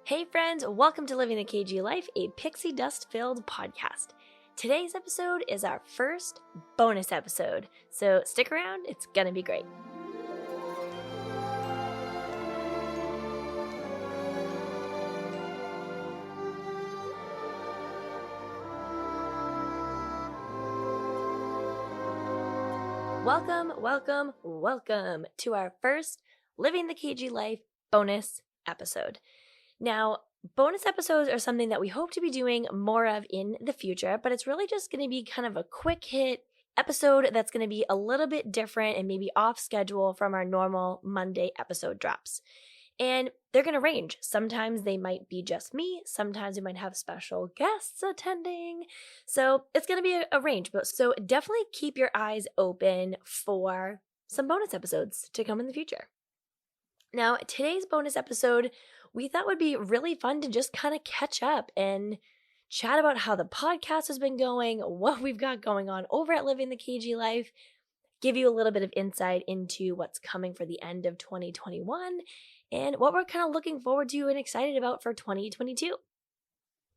Hey friends, welcome to Living the KG Life, a pixie dust filled podcast. Today's episode is our first bonus episode, so stick around, it's gonna be great. Welcome to our first Living the KG Life bonus episode. Now, bonus episodes are something that we hope to be doing more of in the future, but it's really just going to be kind of a quick hit episode that's going to be a little bit different and maybe off schedule from our normal Monday episode drops. And they're going to range. Sometimes they might be just me. Sometimes we might have special guests attending. So it's going to be a range. So definitely keep your eyes open for some bonus episodes to come in the future. Now, today's bonus episode, we thought would be really fun to just kind of catch up and chat about how the podcast has been going, what we've got going on over at Living the KG Life, give you a little bit of insight into what's coming for the end of 2021 and what we're kind of looking forward to and excited about for 2022.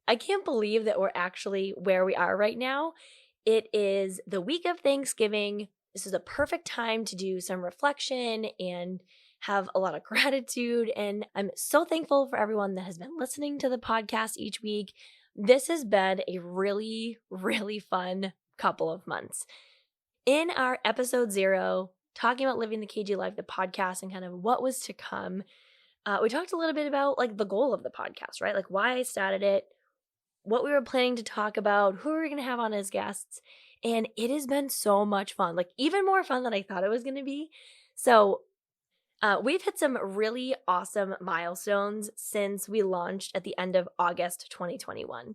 I can't believe that we're actually where we are right now. It is the week of Thanksgiving. This is a perfect time to do some reflection and have a lot of gratitude. And I'm so thankful for everyone that has been listening to the podcast each week. This has been a really, really fun couple of months. In our episode 0, talking about Living the KG Life, the podcast, and kind of what was to come, we talked a little bit about like the goal of the podcast, right? Like why I started it, what we were planning to talk about, who we were going to have on as guests. And it has been so much fun, like even more fun than I thought it was going to be. So we've hit some really awesome milestones since we launched at the end of August 2021.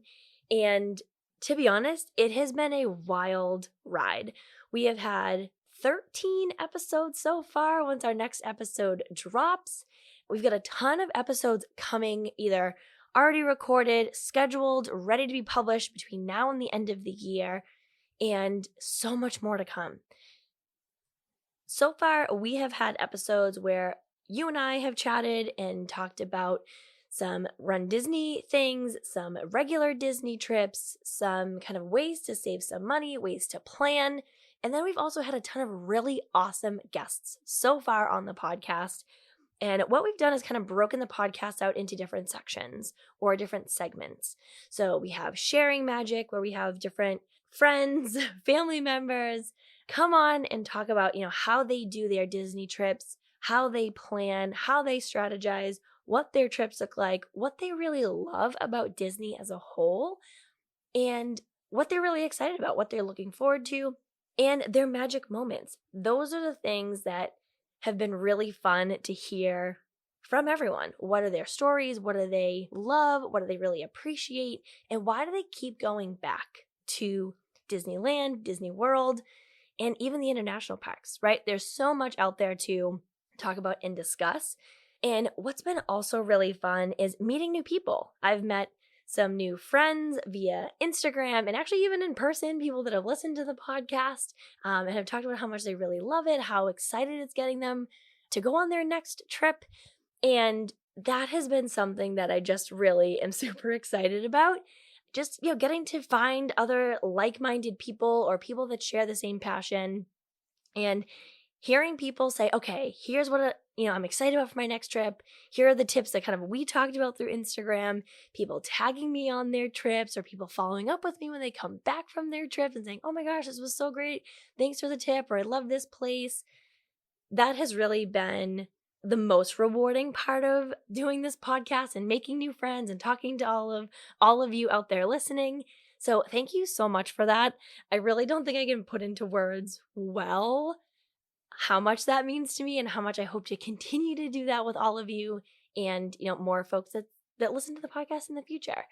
And to be honest, it has been a wild ride. We have had 13 episodes so far. Once our next episode drops, we've got a ton of episodes coming, either already recorded, scheduled, ready to be published between now and the end of the year, and so much more to come. So far, we have had episodes where you and I have chatted and talked about some Run Disney things, some regular Disney trips, some kind of ways to save some money, ways to plan. And then we've also had a ton of really awesome guests so far on the podcast. And what we've done is kind of broken the podcast out into different sections or different segments. So we have Sharing Magic, where we have different friends, family members, come on and talk about, how they do their Disney trips, how they plan, how they strategize, what their trips look like, what they really love about Disney as a whole, and what they're really excited about, what they're looking forward to, and their magic moments. Those are the things that have been really fun to hear from everyone. What are their stories? What do they love? What do they really appreciate? And why do they keep going back to Disneyland, Disney World, and even the international parks, right? There's so much out there to talk about and discuss. And what's been also really fun is meeting new people. I've met some new friends via Instagram and actually even in person, people that have listened to the podcast and have talked about how much they really love it, how excited it's getting them to go on their next trip. And that has been something that I just really am super excited about. Just, getting to find other like-minded people or people that share the same passion and hearing people say, okay, here's what, I'm excited about for my next trip. Here are the tips that kind of we talked about through Instagram, people tagging me on their trips or people following up with me when they come back from their trips and saying, oh my gosh, this was so great. Thanks for the tip, or I love this place. That has really been the most rewarding part of doing this podcast and making new friends and talking to all of you out there listening. So thank you so much for that. I really don't think I can put into words well how much that means to me and how much I hope to continue to do that with all of you and, more folks that listen to the podcast in the future.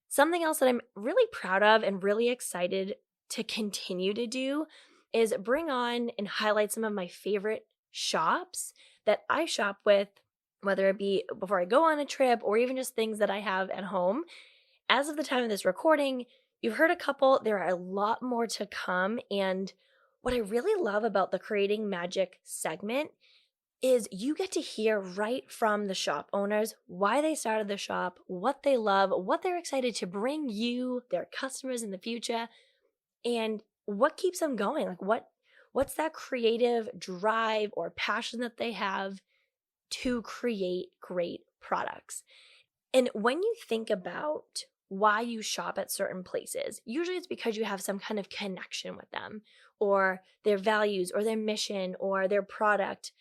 Something else that I'm really proud of and really excited to continue to do is bring on and highlight some of my favorite shops that I shop with, whether it be before I go on a trip or even just things that I have at home. As of the time of this recording, you've heard a couple. There are a lot more to come. And what I really love about the Creating Magic segment is you get to hear right from the shop owners why they started the shop, what they love, what they're excited to bring you, their customers in the future, and what keeps them going. Like what's that creative drive or passion that they have to create great products. And when you think about why you shop at certain places, usually it's because you have some kind of connection with them or their values or their mission or their product.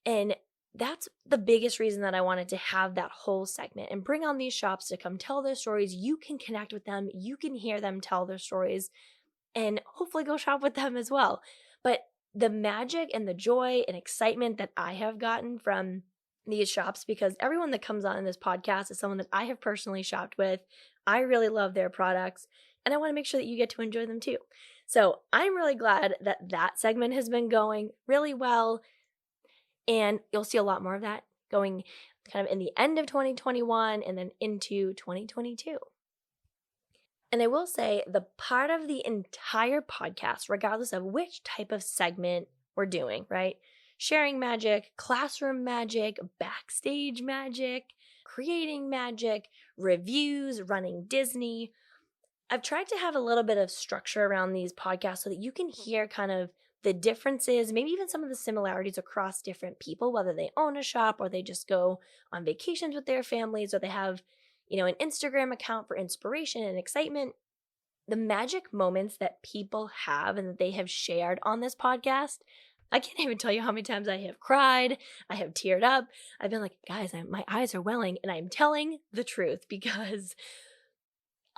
And that's the biggest reason that I wanted to have that whole segment and bring on these shops to come tell their stories. You can connect with them, you can hear them tell their stories, and hopefully go shop with them as well. But the magic and the joy and excitement that I have gotten from these shops, because everyone that comes on in this podcast is someone that I have personally shopped with. I really love their products, and I want to make sure that you get to enjoy them too. So I'm really glad that that segment has been going really well, and you'll see a lot more of that going kind of in the end of 2021 and then into 2022. And I will say the part of the entire podcast, regardless of which type of segment we're doing, right? Sharing magic, classroom magic, backstage magic, creating magic, reviews, running Disney. I've tried to have a little bit of structure around these podcasts so that you can hear kind of the differences, maybe even some of the similarities across different people, whether they own a shop or they just go on vacations with their families or they have an Instagram account for inspiration and excitement. The magic moments that people have and that they have shared on this podcast, I can't even tell you how many times I have cried, I have teared up. I've been like, guys, my eyes are welling, and I'm telling the truth because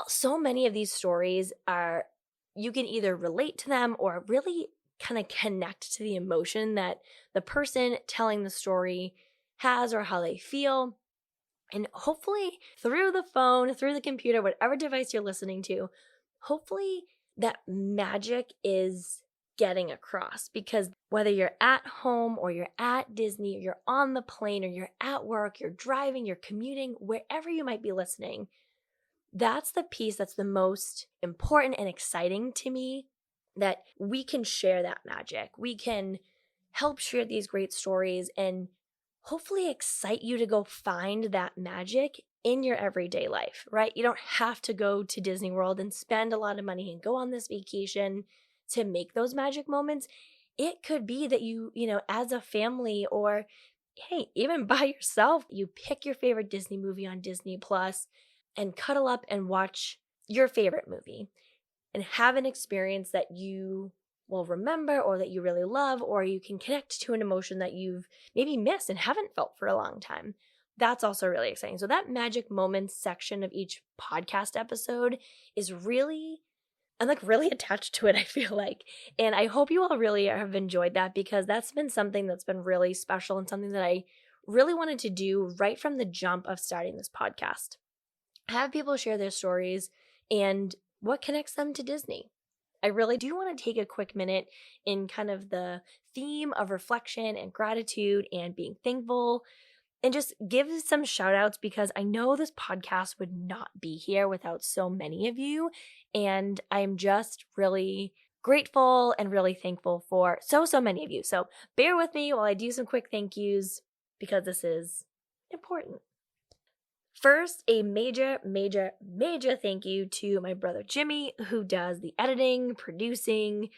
so many of these stories are, you can either relate to them or really kind of connect to the emotion that the person telling the story has or how they feel. And hopefully through the phone, through the computer, whatever device you're listening to, hopefully that magic is getting across, because whether you're at home or you're at Disney or you're on the plane or you're at work, you're driving, you're commuting, wherever you might be listening, that's the piece that's the most important and exciting to me, that we can share that magic. We can help share these great stories and hopefully excite you to go find that magic in your everyday life, right? You don't have to go to Disney World and spend a lot of money and go on this vacation to make those magic moments. It could be that you as a family, or hey, even by yourself, you pick your favorite Disney movie on Disney Plus and cuddle up and watch your favorite movie and have an experience that you will remember or that you really love, or you can connect to an emotion that you've maybe missed and haven't felt for a long time. That's also really exciting. So that magic moments section of each podcast episode is really, I'm like really attached to it, I feel like. And I hope you all really have enjoyed that, because that's been something that's been really special and something that I really wanted to do right from the jump of starting this podcast. Have people share their stories and what connects them to Disney. I really do want to take a quick minute in kind of the theme of reflection and gratitude and being thankful, and just give some shout outs, because I know this podcast would not be here without so many of you. And I'm just really grateful and really thankful for so many of you. So bear with me while I do some quick thank yous, because this is important. First, a major thank you to my brother Jimmy, who does the editing, producing,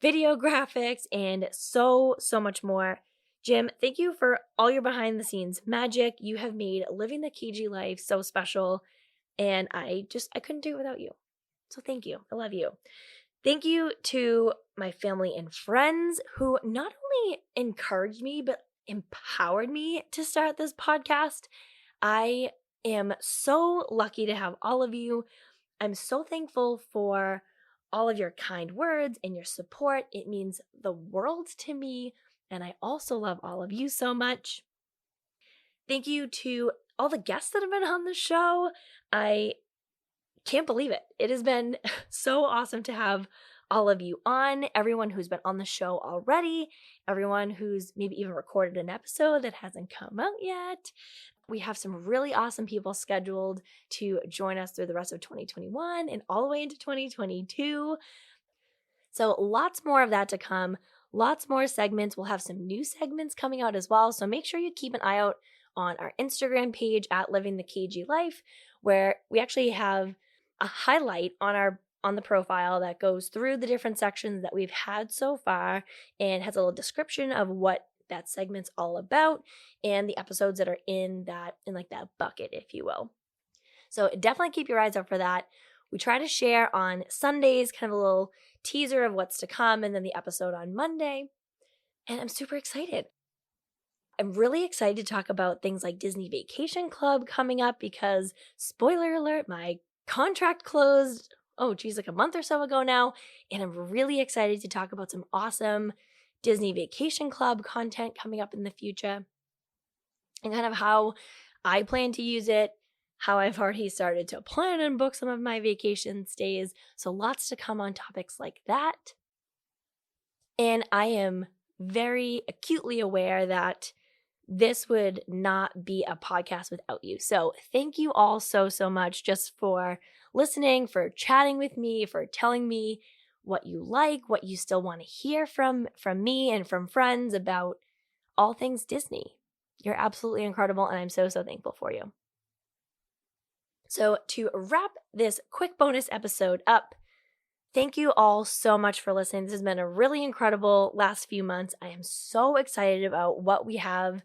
video graphics, and so much more. Jim, thank you for all your behind the scenes magic. You have made living the KG life so special, and I couldn't do it without you. So thank you. I love you. Thank you to my family and friends who not only encouraged me, but empowered me to start this podcast. I am so lucky to have all of you. I'm so thankful for all of your kind words and your support. It means the world to me, and I also love all of you so much. Thank you to all the guests that have been on the show. I can't believe it. It has been so awesome to have all of you on, everyone who's been on the show already, everyone who's maybe even recorded an episode that hasn't come out yet. We have some really awesome people scheduled to join us through the rest of 2021 and all the way into 2022. So lots more of that to come. lots more segments. We'll have some new segments coming out as well. So make sure you keep an eye out on our Instagram page at Living the KG Life, where we actually have a highlight on the profile that goes through the different sections that we've had so far and has a little description of what that segment's all about and the episodes that are in that bucket, if you will. So definitely keep your eyes out for that. We try to share on Sundays, kind of a little teaser of what's to come, and then the episode on Monday. And I'm super excited. I'm really excited to talk about things like Disney Vacation Club coming up because, spoiler alert, my contract closed, like a month or so ago now. And I'm really excited to talk about some awesome Disney Vacation Club content coming up in the future and kind of how I plan to use it, how I've already started to plan and book some of my vacation stays. So lots to come on topics like that. And I am very acutely aware that this would not be a podcast without you. So thank you all so much just for listening, for chatting with me, for telling me what you like, what you still want to hear from me and from friends about all things Disney. You're absolutely incredible, and I'm so thankful for you. So to wrap this quick bonus episode up, thank you all so much for listening. This has been a really incredible last few months. I am so excited about what we have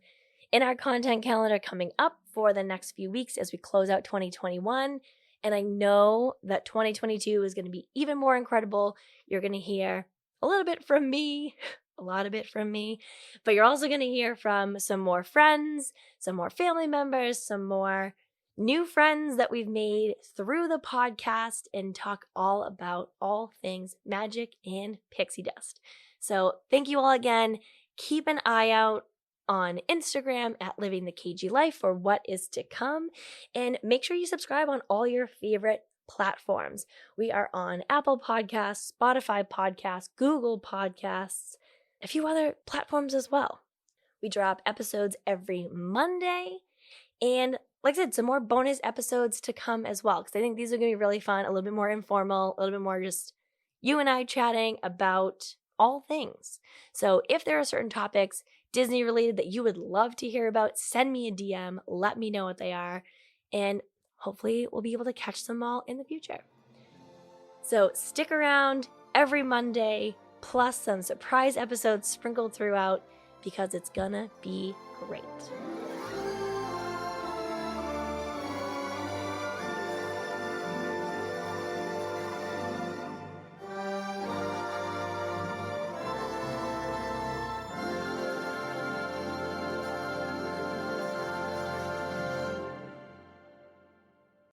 in our content calendar coming up for the next few weeks as we close out 2021. And I know that 2022 is going to be even more incredible. You're going to hear a little bit from me, a lot of it from me, but you're also going to hear from some more friends, some more family members, some more new friends that we've made through the podcast, and talk all about all things magic and pixie dust. So thank you all again. Keep an eye out on Instagram at Living the KG Life for what is to come, and make sure you subscribe on all your favorite platforms. We are on Apple Podcasts, Spotify Podcasts, Google Podcasts, a few other platforms as well. We drop episodes every Monday, and like I said, some more bonus episodes to come as well, because I think these are going to be really fun, a little bit more informal, a little bit more just you and I chatting about all things. So if there are certain topics Disney related that you would love to hear about, send me a DM, let me know what they are, and hopefully we'll be able to catch them all in the future. So stick around every Monday, plus some surprise episodes sprinkled throughout, because it's gonna be great.